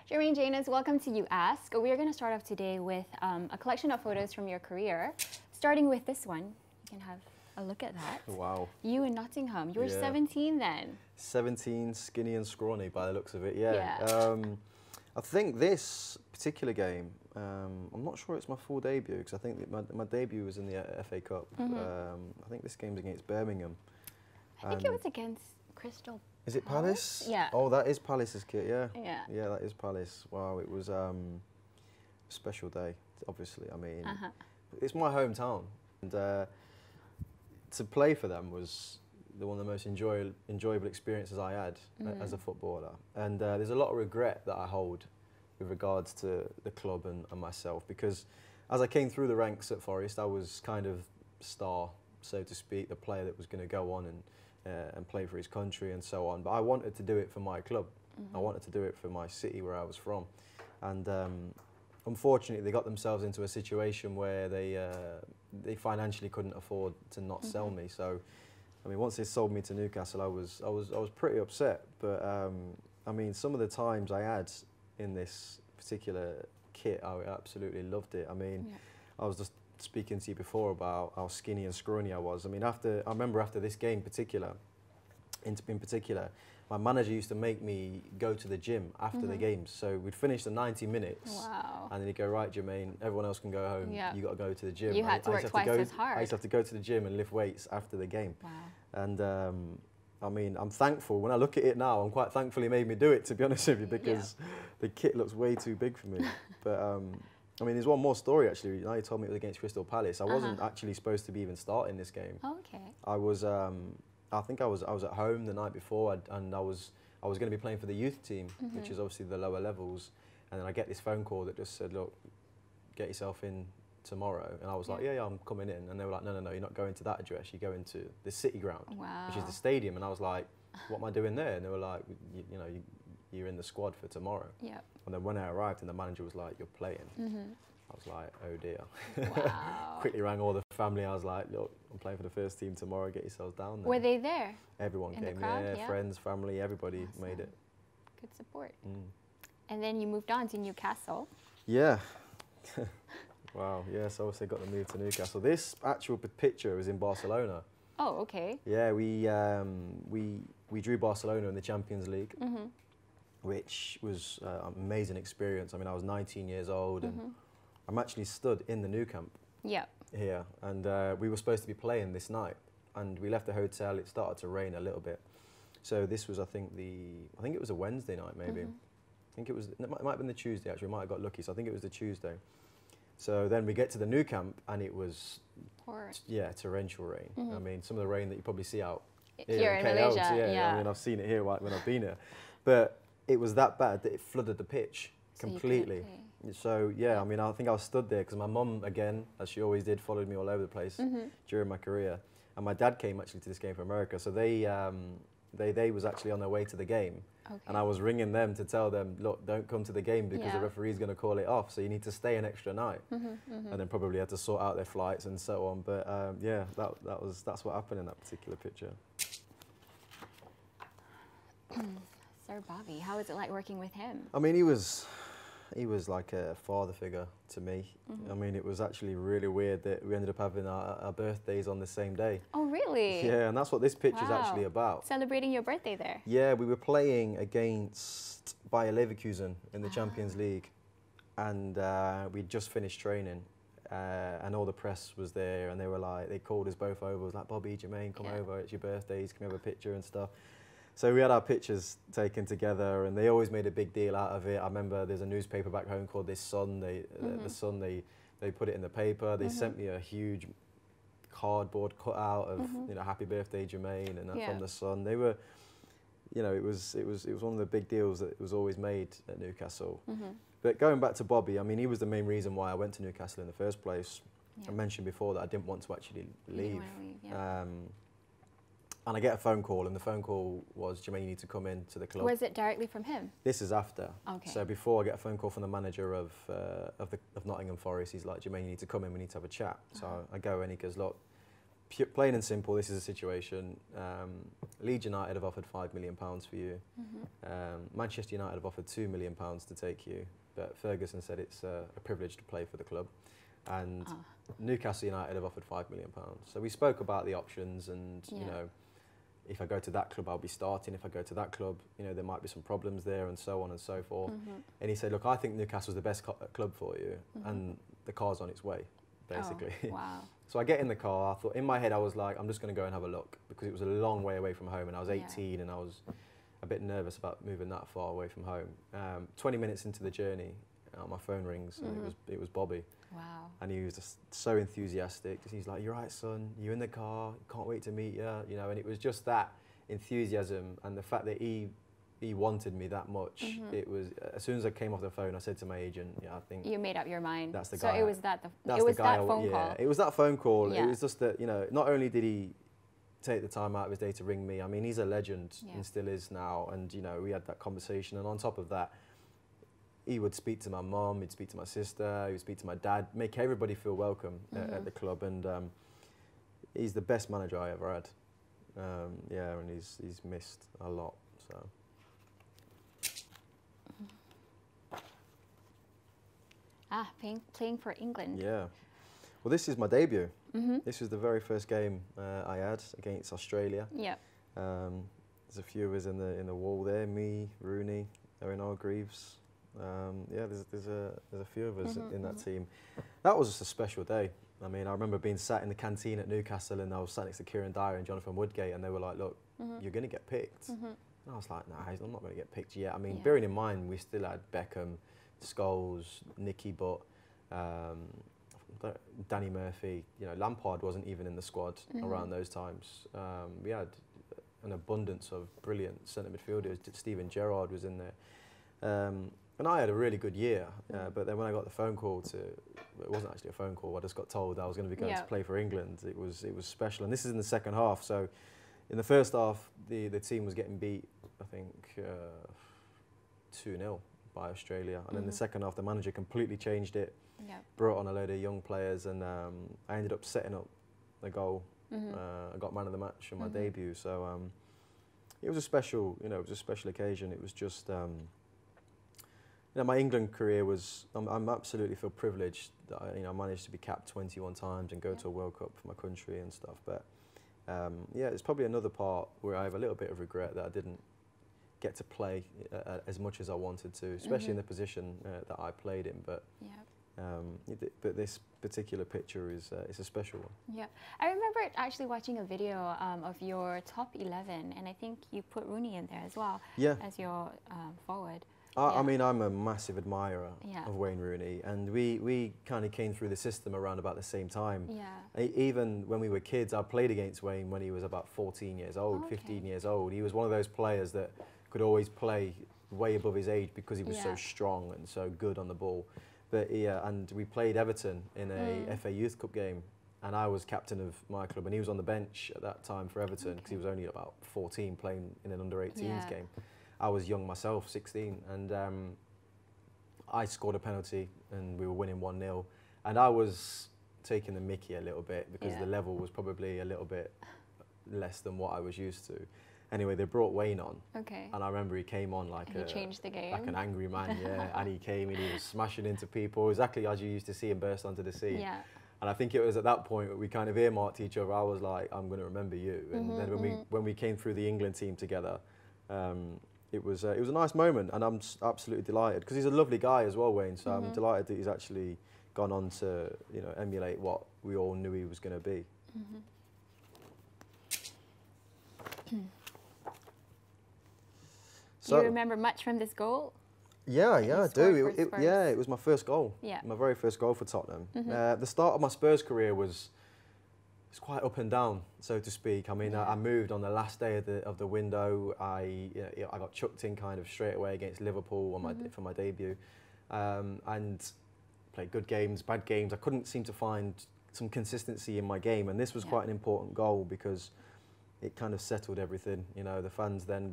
Jermaine, Jenas, welcome to You Ask. We are going to start off today with a collection of photos from your career, starting with this one. You can have a look at that. Wow. You in Nottingham. You were 17 then. 17, skinny and scrawny by the looks of it, yeah. I think this particular game, I'm not sure it's my full debut, because I think my debut was in the FA Cup. I think this game's against Birmingham. I think it was against Crystal. Is it Palace? Yeah. Oh, that is Palace's kit, yeah. Yeah. Yeah, that is Palace. Wow, it was a special day, obviously. I mean, it's my hometown. And to play for them was one of the most enjoyable experiences I had as a footballer. And there's a lot of regret that I hold with regards to the club and myself, because as I came through the ranks at Forest, I was kind of star, so to speak, the player that was going to go on and play for his country and so on. But I wanted to do it for my club. I wanted to do it for my city where I was from. And unfortunately, they got themselves into a situation where they financially couldn't afford to not sell me. So, I mean, once they sold me to Newcastle, I was pretty upset. But I mean, some of the times I had in this particular kit, I absolutely loved it. I mean, I was just speaking to you before about how skinny and scrawny I was. I mean, I remember after this game in particular, my manager used to make me go to the gym after the games. So we'd finish the 90 minutes, and then he'd go, right, Jermaine, everyone else can go home. You got to go to the gym. You had to work twice as hard. I used to have to go to the gym and lift weights after the game. Wow. And I mean, I'm thankful. When I look at it now, I'm quite thankful he made me do it, to be honest with you, because the kit looks way too big for me. But I mean, there's one more story actually. Now you told me it was against Crystal Palace. I wasn't actually supposed to be even starting this game. Oh, okay. I was, I think I was at home the night before, and I was going to be playing for the youth team, which is obviously the lower levels. And then I get this phone call that just said, look, get yourself in tomorrow. And I was like, yeah, I'm coming in. And they were like, no, you're not going to that address. You're going to the City Ground, which is the stadium. And I was like, what am I doing there? And they were like, you know, you're in the squad for tomorrow. Yep. And then when I arrived and the manager was like, you're playing, I was like, oh dear. Wow. Quickly rang all the family. I was like, look, I'm playing for the first team tomorrow. Get yourselves down there. Were they there? Everyone in came, the crowd? yeah, friends, family, everybody made it. Good support. And then you moved on to Newcastle. Yeah. Wow, yes, obviously got the move to Newcastle. This actual picture was in Barcelona. Oh, okay. Yeah, we drew Barcelona in the Champions League, which was an amazing experience. I mean, I was 19 years old, and I'm actually stood in the Nou Camp here, and we were supposed to be playing this night, and we left the hotel. It started to rain a little bit, so this was, I think it was a Wednesday night, maybe. I think it might have been the Tuesday actually. We might have got lucky, so I think it was the Tuesday. So then we get to the Nou Camp, and it was torrential rain. I mean, some of the rain that you probably see out here in Malaysia. I mean, I've seen it here when I've been here, but it was that bad that it flooded the pitch completely. So yeah, I mean, I think I was stood there because my mum, again, as she always did, followed me all over the place during my career, and my dad came actually to this game from America. So they was actually on their way to the game. And I was ringing them to tell them, look, don't come to the game because the referee's going to call it off, so you need to stay an extra night. And then probably had to sort out their flights and so on. But yeah, that's what happened in that particular picture. Sir Bobby, how was it like working with him? I mean, he was like a father figure to me. I mean, it was actually really weird that we ended up having our birthdays on the same day. Oh, really? Yeah, and that's what this picture is actually about. Celebrating your birthday there. Yeah, we were playing against Bayer Leverkusen in the Champions League, and we'd just finished training, and all the press was there, and they were like, they called us both over. It was like, Bobby, Jermaine, come over, it's your birthdays, can we have a picture and stuff. So we had our pictures taken together, and they always made a big deal out of it. I remember there's a newspaper back home called The Sun. The Sun, they put it in the paper. They sent me a huge cardboard cutout of you know, happy birthday Jermaine, and from The Sun. They were, you know, it was one of the big deals that was always made at Newcastle. But going back to Bobby, I mean, he was the main reason why I went to Newcastle in the first place. I mentioned before that I didn't want to actually leave. And I get a phone call, and the phone call was, Jermaine, you need to come in to the club. Was it directly from him? This is after. Okay. So before, I get a phone call from the manager of Nottingham Forest. He's like, Jermaine, you need to come in, we need to have a chat. So I go, and he goes, look, plain and simple, this is a situation. Leeds United have offered £5 million for you. Manchester United have offered £2 million to take you, but Ferguson said it's a privilege to play for the club. And Newcastle United have offered £5 million. So we spoke about the options, and you know, if I go to that club, I'll be starting. If I go to that club, you know, there might be some problems there, and so on and so forth. And he said, look, I think Newcastle's the best club for you, and the car's on its way, basically. Oh, wow. So I get in the car. I thought, in my head, I was like, I'm just going to go and have a look, because it was a long way away from home, and I was 18, and I was a bit nervous about moving that far away from home. 20 minutes into the journey, my phone rings, and it was Bobby. Wow. And he was just so enthusiastic. He's like, "You're right, son. You're in the car. Can't wait to meet you." You know, and it was just that enthusiasm and the fact that he wanted me that much. It was, as soon as I came off the phone, I said to my agent, "Yeah, I think you made up your mind." That's the guy. So it was that phone call. Yeah, it was that phone call. It was just that, you know, not only did he take the time out of his day to ring me. I mean, he's a legend and still is now. And you know, we had that conversation, and on top of that, he would speak to my mum, he'd speak to my sister, he would speak to my dad, make everybody feel welcome at the club. And he's the best manager I ever had. Yeah, and he's missed a lot. So. Playing for England. Yeah. Well, this is my debut. This was the very first game I had against Australia. Yeah. There's a few of us in the wall there. Me, Rooney, Erin Hargreaves. Yeah, there's a few of us in that team. That was just a special day. I mean, I remember being sat in the canteen at Newcastle, and I was sat next to Kieran Dyer and Jonathan Woodgate, and they were like, "Look, you're going to get picked." And I was like, "Nah, I'm not going to get picked yet." I mean, bearing in mind we still had Beckham, Scholes, Nicky Butt, Danny Murphy. You know, Lampard wasn't even in the squad around those times. We had an abundance of brilliant centre midfielders. Steven Gerrard was in there. And I had a really good year, but then when I got the phone call it wasn't actually a phone call, I just got told I was going to be going to play for England. It was special, and this is in the second half. So in the first half, the team was getting beat, I think, 2-0 by Australia. And in the second half, the manager completely changed it, brought on a load of young players, and I ended up setting up the goal. I got man of the match on my debut. So it was a special, you know, it was a special occasion. It was just... you know, my England career was, I'm absolutely feel privileged that I managed to be capped 21 times and go to a World Cup for my country and stuff. But yeah, it's probably another part where I have a little bit of regret that I didn't get to play as much as I wanted to, especially in the position that I played in. But but this particular picture is a special one. Yeah, I remember actually watching a video of your top 11, and I think you put Rooney in there as well as your forward. I mean, I'm a massive admirer of Wayne Rooney, and we kind of came through the system around about the same time. Even when we were kids, I played against Wayne when he was about 14 years old, 15 years old. He was one of those players that could always play way above his age because he was so strong and so good on the ball. But and we played Everton in a FA Youth Cup game, and I was captain of my club, and he was on the bench at that time for Everton because he was only about 14 playing in an under-18s game. I was young myself, 16, and I scored a penalty and we were winning 1-0, and I was taking the mickey a little bit because the level was probably a little bit less than what I was used to. Anyway, they brought Wayne on, and I remember he came on like changed the game. Like an angry man, and he came and he was smashing into people exactly as you used to see him burst onto the scene. And I think it was at that point that we kind of earmarked each other. I was like, I'm going to remember you. And then when we came through the England team together, it was a nice moment, and I'm absolutely delighted because he's a lovely guy as well, Wayne. So I'm delighted that he's actually gone on to emulate what we all knew he was going to be. Do you remember much from this goal? Yeah, I do. It was my first goal. My very first goal for Tottenham. The start of my Spurs career was quite up and down, so to speak. I mean, I moved on the last day of the window. I got chucked in kind of straight away against Liverpool for my debut, and played good games, bad games. I couldn't seem to find some consistency in my game, and this was quite an important goal because it kind of settled everything. You know, the fans then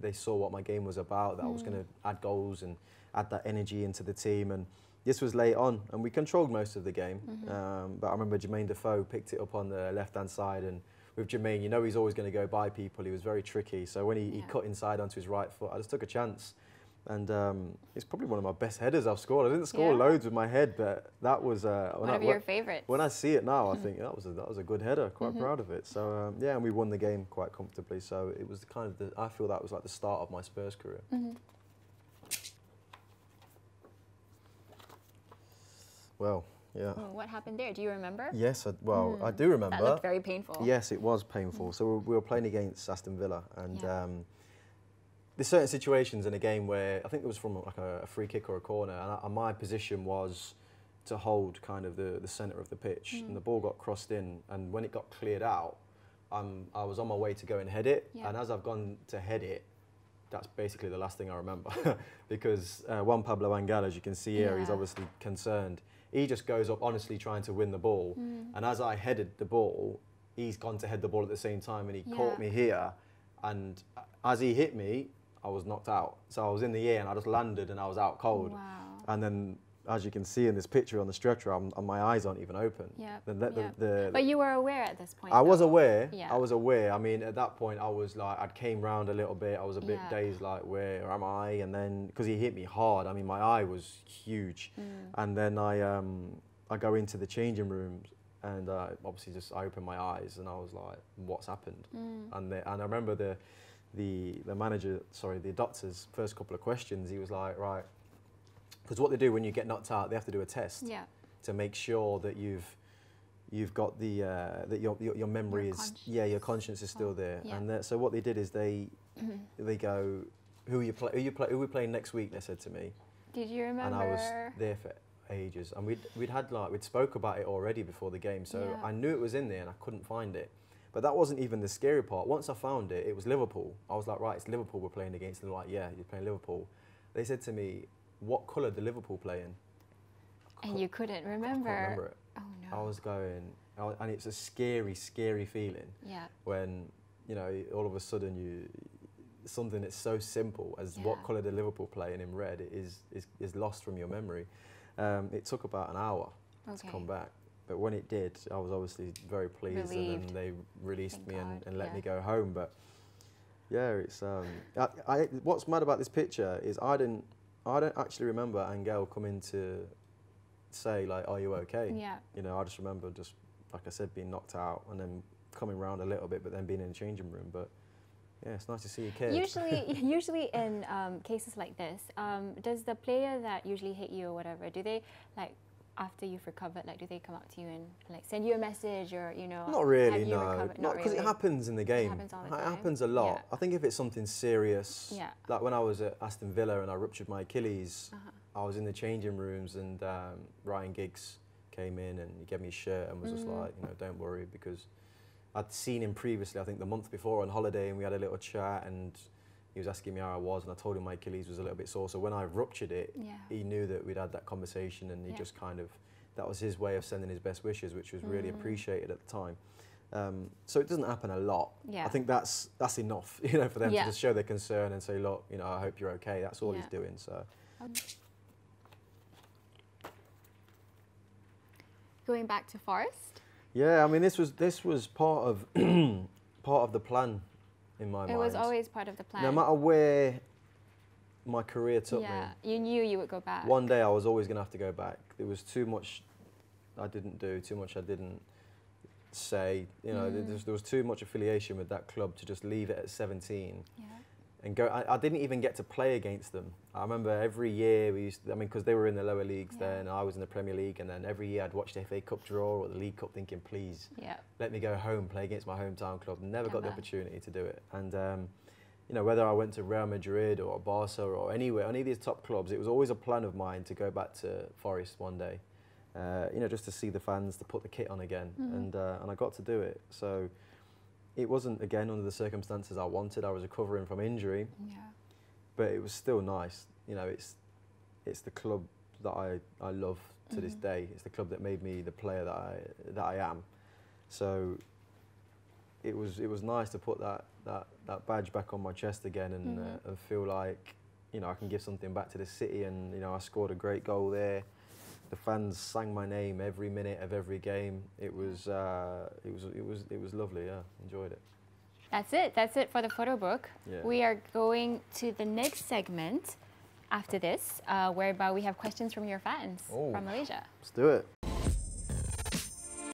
they saw what my game was about, that I was going to add goals and add that energy into the team. And this was late on, and we controlled most of the game. But I remember Jermaine Defoe picked it up on the left-hand side, and with Jermaine, you know he's always going to go by people. He was very tricky. So when he cut inside onto his right foot, I just took a chance. And it's probably one of my best headers I've scored. I didn't score loads with my head, but that was one of your favorites. When I see it now, I think that was a good header. Quite proud of it. So yeah, and we won the game quite comfortably. So it was kind of I feel that was like the start of my Spurs career. Well, yeah. What happened there? Do you remember? Yes, I do remember. That looked very painful. Yes, it was painful. So we were playing against Aston Villa, and there's certain situations in a game where I think it was from like a free kick or a corner, and my position was to hold kind of the centre of the pitch, and the ball got crossed in, and when it got cleared out, I was on my way to go and head it, and as I've gone to head it, that's basically the last thing I remember, because Juan Pablo Angel, as you can see here, he's obviously concerned. He just goes up honestly trying to win the ball, and as I headed the ball, he's gone to head the ball at the same time, and he caught me here, and as he hit me, I was knocked out. So I was in the air and I just landed and I was out cold. Wow. And then, as you can see in this picture on the stretcher, my eyes aren't even open. But you were aware at this point. I was aware. Yeah. I was aware. I mean, at that point, I was like, I'd came round a little bit. I was a bit dazed, like, where am I? And then, because he hit me hard, I mean, my eye was huge. And then I go into the changing rooms, and obviously I opened my eyes and I was like, what's happened? And I remember the manager, sorry, the doctor's first couple of questions, he was like, right, because what they do when you get knocked out, they have to do a test to make sure that you've got the that your memory your conscience is still there. And so what they did is they go, who we playing next week? They said to me. Did you remember? And I was there for ages, and we'd spoke about it already before the game, so I knew it was in there and I couldn't find it. But that wasn't even the scary part. Once I found it, it was Liverpool. I was like, right, it's Liverpool we're playing against. And they're like, yeah, you're playing Liverpool. They said to me, what colour did Liverpool play in? And you couldn't remember. I couldn't remember it. Oh, no. I was going, and it's a scary, scary feeling. Yeah. When, you know, all of a sudden something that's so simple as what colour did Liverpool play in red is lost from your memory. It took about an hour to come back. But when it did, I was obviously very pleased, relieved. And then they released Thank me God. and let me go home. But yeah, it's what's mad about this picture is I don't actually remember Angel coming to say like, "Are you okay?" Yeah. You know, I just remember like I said, being knocked out and then coming round a little bit, but then being in the changing room. But yeah, it's nice to see you cared. Usually in cases like this, does the player that usually hit you or whatever, do they like? After you've recovered, like, do they come up to you and like send you a message, or Not really, have you no. recovered? Not because it happens in the game. It happens all the time. It happens a lot. I think if it's something serious, like when I was at Aston Villa and I ruptured my Achilles, I was in the changing rooms and Ryan Giggs came in and he gave me a shirt and was just like, you know, don't worry, because I'd seen him previously, I think the month before on holiday, and we had a little chat and he was asking me how I was, and I told him my Achilles was a little bit sore. So when I ruptured it, he knew that we'd had that conversation, and he just kind of, that was his way of sending his best wishes, which was really appreciated at the time. So it doesn't happen a lot. I think that's enough, you know, for them to just show their concern and say, look, you know, I hope you're okay. That's all he's doing. So. Going back to Forest. Yeah, I mean, this was part of part of the plan. In my mind. It was always part of the plan. No matter where my career took me. You knew you would go back. One day I was always going to have to go back. There was too much I didn't do, too much I didn't say. You know, there was too much affiliation with that club to just leave it at 17 and go. I didn't even get to play against them. I remember every year we used to, I mean, because they were in the lower leagues then, I was in the Premier League, and then every year I'd watch the FA Cup draw or the League Cup thinking, please, let me go home, play against my hometown club. Never got the opportunity to do it. And, you know, whether I went to Real Madrid or Barca or anywhere, any of these top clubs, it was always a plan of mine to go back to Forest one day. You know, just to see the fans, to put the kit on again. And I got to do it. So it wasn't, again, under the circumstances I wanted. I was recovering from injury. But it was still nice. You know, it's the club that I love to this day. It's the club that made me the player that I am. So it was nice to put that badge back on my chest again and feel like, you know, I can give something back to the city. And, you know, I scored a great goal there. The fans sang my name every minute of every game. It was lovely. Yeah, enjoyed it. That's it. That's it for the photo book. Yeah. We are going to the next segment after this, whereby we have questions from your fans from Malaysia. Let's do it.